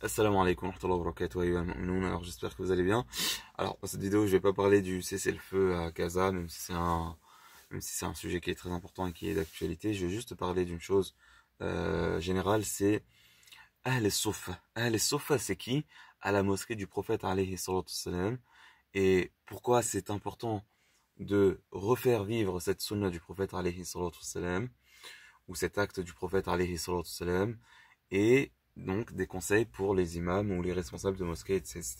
Assalamu alaikum wa rahmatullahi wa barakatuh, ayyuha al-mu'minun. Alors j'espère que vous allez bien. Alors dans cette vidéo je vais pas parler du cessez-le-feu à Gaza, même si c'est un sujet qui est très important et qui est d'actualité. Je vais juste parler d'une chose générale, c'est Ahl al-Suffa. Ahl al-Suffa, c'est qui? À la mosquée du prophète alayhi salatu wassalam. Et pourquoi c'est important de refaire vivre cette sunna du prophète alayhi salatu wassalam, ou cet acte du prophète alayhi salatu wassalam, et donc des conseils pour les imams ou les responsables de mosquées, etc.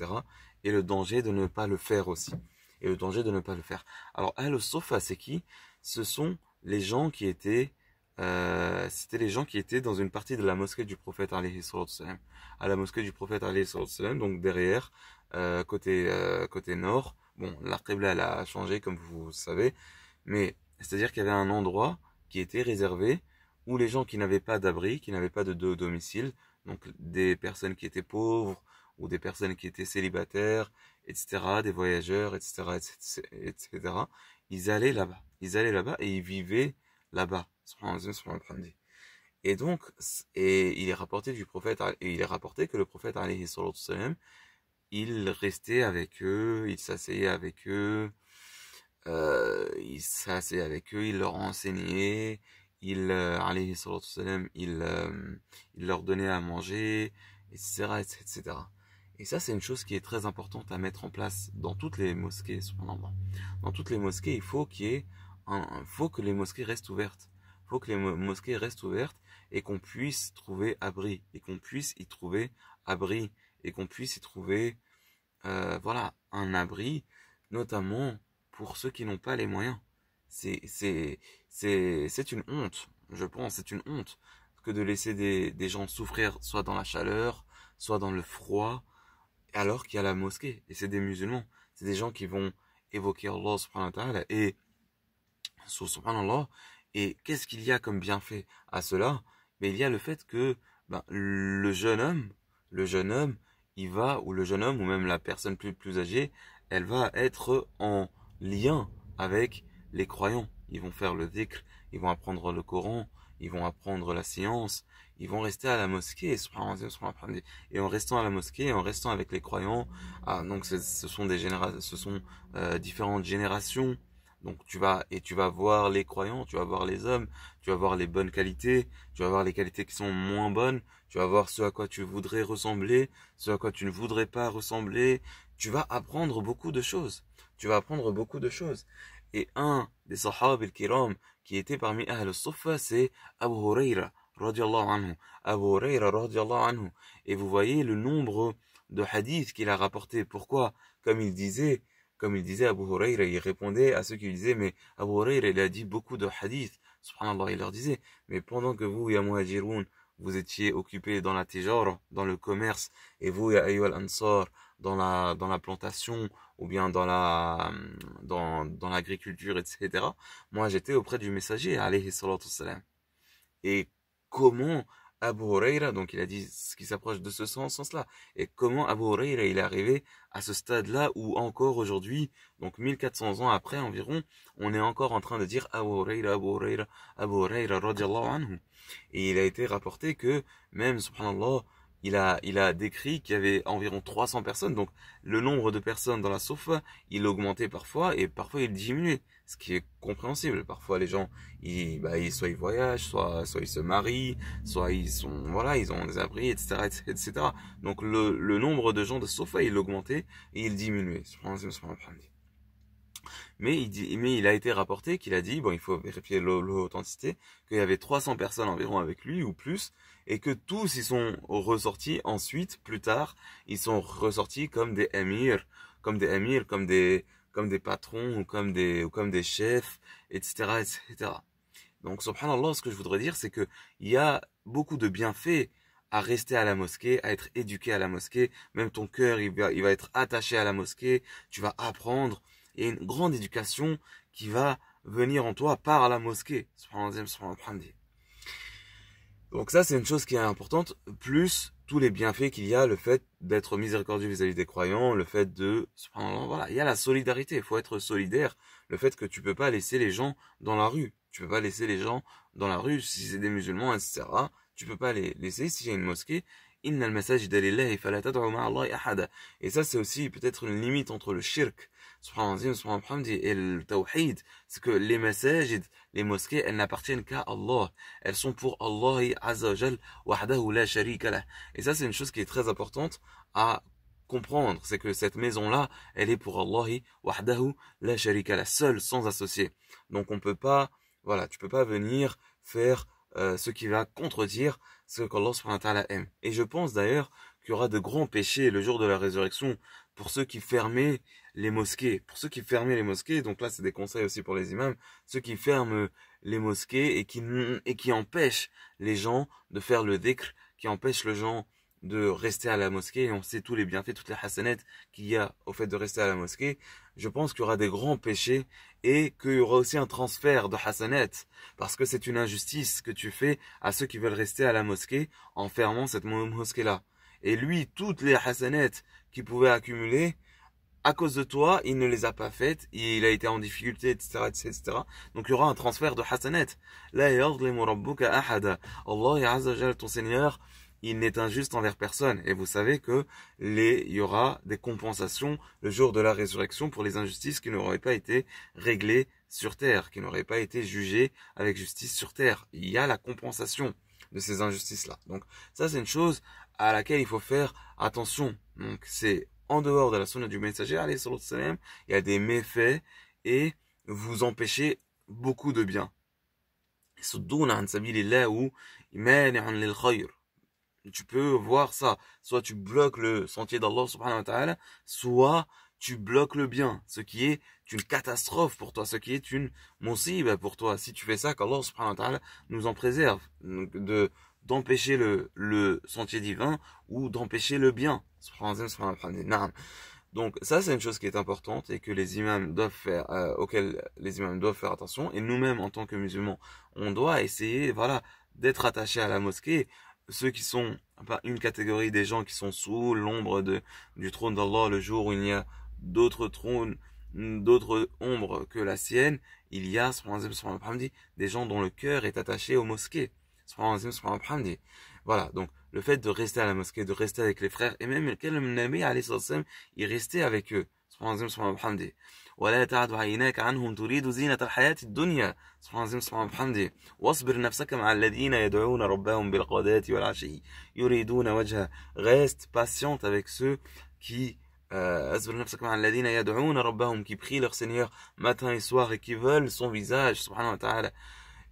Et le danger de ne pas le faire aussi. Et le danger de ne pas le faire. Alors, Al-Sofa, c'est qui? Ce sont les gens qui étaient, c'était les gens qui étaient dans une partie de la mosquée du prophète alayhi salatu wassalam. À la mosquée du prophète alayhi salatu wassalam, donc derrière, côté nord. Bon, la qibla, elle a changé, comme vous savez. Mais, c'est-à-dire qu'il y avait un endroit qui était réservé où les gens qui n'avaient pas d'abri, qui n'avaient pas de domicile, donc des personnes qui étaient pauvres ou des personnes qui étaient célibataires, etc., des voyageurs, etc., etc., ils allaient là-bas. Ils allaient là-bas et ils vivaient là-bas. Et donc, il est rapporté du prophète, et il est rapporté que le prophète, alayhi salatu wassalam, il restait avec eux, il leur enseignait, alayhi salatu wassalam, il leur donnait à manger, etc., etc. Et ça, c'est une chose qui est très importante à mettre en place dans toutes les mosquées, subhanallah. Dans toutes les mosquées, il faut faut que les mosquées restent ouvertes. Il faut que les mosquées restent ouvertes et qu'on puisse trouver abri, et qu'on puisse y trouver abri, et qu'on puisse y trouver, voilà, un abri, notamment pour ceux qui n'ont pas les moyens. C'est, c'est, c'est une honte, je pense, c'est une honte que de laisser des gens souffrir soit dans la chaleur, soit dans le froid, alors qu'il y a la mosquée. Et c'est des musulmans. C'est des gens qui vont évoquer Allah subhanahu wa ta'ala et subhanallah. Et qu'est-ce qu'il y a comme bienfait à cela? Mais il y a le fait que le jeune homme, il va, ou le jeune homme, ou même la personne plus âgée, elle va être en lien avec les croyants. Ils vont faire le dhikr, ils vont apprendre le Coran, ils vont apprendre la science, ils vont rester à la mosquée, et en restant à la mosquée, en restant avec les croyants, donc ce sont différentes générations. Donc tu vas voir les croyants, tu vas voir les hommes, tu vas voir les bonnes qualités, tu vas voir les qualités qui sont moins bonnes, tu vas voir ce à quoi tu voudrais ressembler, ce à quoi tu ne voudrais pas ressembler. Tu vas apprendre beaucoup de choses. Tu vas apprendre beaucoup de choses. Et un des sahaba al-kiram qui était parmi Ahl al-Suffa, c'est Abu Huraira, radiallahu anhu. Abu Huraira, radiallahu anhu. Et vous voyez le nombre de hadiths qu'il a rapportés. Pourquoi? Comme il disait Abu Huraira, il répondait à ceux qui lui disaient, mais Abu Huraira, il a dit beaucoup de hadiths. Subhanallah, il leur disait, mais pendant que vous, ya muhajiroun, vous étiez occupés dans la tijara, dans le commerce, et vous, ya ayyuhal ansar, dans la plantation, ou bien dans l'agriculture, etc. Moi, j'étais auprès du messager, alayhi salatu wassalam. Et comment Abu Huraira, donc il a dit ce qui s'approche de ce sens-là, et comment Abu Huraira il est arrivé à ce stade-là où encore aujourd'hui, donc 1400 ans après environ, on est encore en train de dire Abu Huraira, Abu Huraira, Abu Huraira, radiallahu anhu. Et il a été rapporté que même, subhanallah, il a décrit qu'il y avait environ 300 personnes, donc le nombre de personnes dans la soufa, il augmentait parfois et parfois il diminuait, ce qui est compréhensible. Parfois les gens, soit ils voyagent, soit ils se marient, soit voilà, ils ont des abris, etc., etc. Donc le nombre de gens de soufa, il augmentait et il diminuait. Mais il a été rapporté qu'il a dit, bon, il faut vérifier l'authenticité, qu'il y avait 300 personnes environ avec lui ou plus, et que tous ils sont ressortis ensuite, plus tard, ils sont ressortis comme des émirs, comme des patrons ou comme des chefs, etc., etc. Donc, subhanallah, ce que je voudrais dire, c'est que il y a beaucoup de bienfaits à rester à la mosquée, à être éduqué à la mosquée. Même ton cœur, il va être attaché à la mosquée. Tu vas apprendre. Il y a une grande éducation qui va venir en toi par la mosquée. Subhanallah, subhanallah. Donc ça, c'est une chose qui est importante, plus tous les bienfaits qu'il y a, le fait d'être miséricordieux vis-à-vis des croyants, le fait de, subhanallah, voilà, il y a la solidarité, il faut être solidaire, le fait que tu peux pas laisser les gens dans la rue, tu peux pas laisser les gens dans la rue si c'est des musulmans, etc. Tu peux pas les laisser s'il y a une mosquée, Inna al-masajida lillahi fala tad'u ma'a Allahi ahada. Et ça, c'est aussi peut-être une limite entre le shirk, et le tawhid. C'est que les masajid, les mosquées, elles n'appartiennent qu'à Allah. Elles sont pour Allah Azza wa Jal, wahdahu la sharika lah. Et ça, c'est une chose qui est très importante à comprendre. C'est que cette maison-là, elle est pour Allah wahdahu la sharika lah, seule, sans associé. Donc on peut pas, voilà, tu peux pas venir faire ce qui va contredire ce qu'Allah subhanahu wa ta'ala aime. Et je pense d'ailleurs qu'il y aura de grands péchés le jour de la résurrection pour ceux qui fermaient les mosquées. Pour ceux qui fermaient les mosquées, donc là c'est des conseils aussi pour les imams, ceux qui ferment les mosquées et qui empêchent les gens de faire le dhikr, qui empêchent les gens de rester à la mosquée, et on sait tous les bienfaits, toutes les hasanettes qu'il y a au fait de rester à la mosquée. Je pense qu'il y aura des grands péchés et qu'il y aura aussi un transfert de hasanettes, parce que c'est une injustice que tu fais à ceux qui veulent rester à la mosquée en fermant cette mosquée-là. Et lui, toutes les hasanettes qu'il pouvait accumuler, à cause de toi, il ne les a pas faites, il a été en difficulté, etc., etc. Donc il y aura un transfert de hasanettes. La yadlimu rabbuka ahada. Allah Azza wa Jalla, ton Seigneur, il n'est injuste envers personne. Et vous savez que il y aura des compensations le jour de la résurrection pour les injustices qui n'auraient pas été réglées sur terre, qui n'auraient pas été jugées avec justice sur terre. Il y a la compensation de ces injustices-là. Donc ça, c'est une chose à laquelle il faut faire attention. Donc c'est en dehors de la sunna du messager, alayhi salatu wassalam, il y a des méfaits et vous empêchez beaucoup de bien. Yasudduna an sabilillah ou mani'an lil khayr. Tu peux voir ça. Soit tu bloques le sentier d'Allah subhanahu wa ta'ala, soit tu bloques le bien, ce qui est une catastrophe pour toi, ce qui est une musiba pour toi. Si tu fais ça, qu'Allah subhanahu wa ta'ala nous en préserve, d'empêcher le sentier divin ou d'empêcher le bien. Donc ça, c'est une chose qui est importante et que les imams doivent faire, auquel les imams doivent faire attention. Et nous-mêmes, en tant que musulmans, on doit essayer, voilà, d'être attachés à la mosquée. Ceux qui sont, enfin, une catégorie des gens qui sont sous l'ombre du trône d'Allah le jour où il y a d'autres trônes, d'autres ombres que la sienne, il y a, des gens dont le cœur est attaché aux mosquées. Voilà, donc le fait de rester à la mosquée, de rester avec les frères, et même le Nabi alayhi salam, il restait avec eux. ولا تعد عيناك عنهم تريد زينة الحياة الدنيا سبحان بحمده واصبر نفسك مع الذين يدعون ربهم بالغداة والعشي يريدون وجهه. Reste patiente avec ceux qui اصبر نفسك مع الذين يدعون ربهم, qui prient leur Seigneur matin et soir et qui veulent son visage subhanahu wa ta'ala,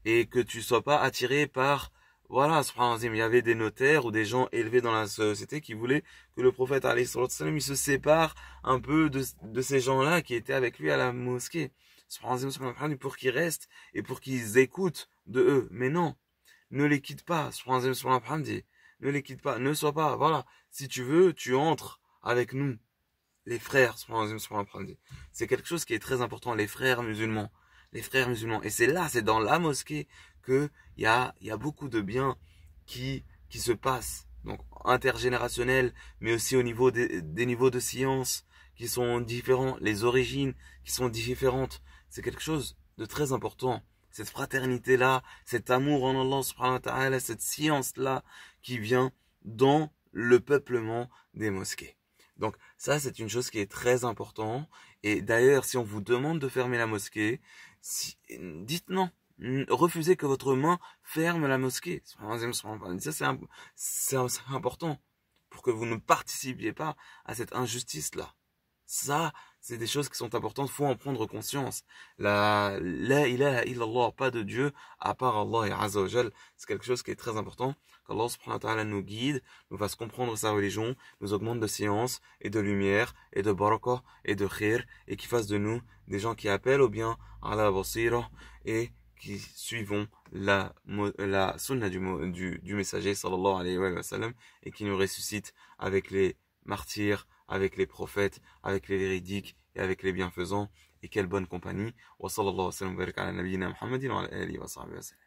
et que tu sois pas attiré par, voilà, il y avait des notaires ou des gens élevés dans la société qui voulaient que le prophète alayhi salam, il se sépare un peu de ces gens-là qui étaient avec lui à la mosquée, pour qu'ils restent et pour qu'ils écoutent de eux. Mais non, ne les quitte pas, ne les quitte pas, ne sois pas, voilà, si tu veux, tu entres avec nous, les frères, c'est quelque chose qui est très important, les frères musulmans. Les frères musulmans. Et c'est là, c'est dans la mosquée que il y a beaucoup de biens qui se passent. Donc, intergénérationnel, mais aussi au niveau des niveaux de science qui sont différents, les origines qui sont différentes. C'est quelque chose de très important. Cette fraternité-là, cet amour en Allah subhanahu wa ta'ala, cette science-là qui vient dans le peuplement des mosquées. Donc, ça, c'est une chose qui est très importante. Et d'ailleurs, si on vous demande de fermer la mosquée, dites non. Refusez que votre main ferme la mosquée. Ça, c'est important pour que vous ne participiez pas à cette injustice-là. Ça, c'est des choses qui sont importantes. Il faut en prendre conscience. La ilaha illallah, pas de Dieu à part Allah Azza wa Jal. C'est quelque chose qui est très important. Qu'Allah subhanahu wa ta'ala nous guide, nous fasse comprendre sa religion, nous augmente de science et de lumière et de barakah et de khir, et qui fasse de nous des gens qui appellent au bien à la basira et qui suivons la sunna du messager sallallahu alayhi wa sallam, et qui nous ressuscite avec les martyrs, avec les prophètes, avec les véridiques et avec les bienfaisants. Et quelle bonne compagnie. Wa sallallahu wa sallam wa barik ala nabiyyina Muhammadin wa ala alihi wa sahbihi wa sallam.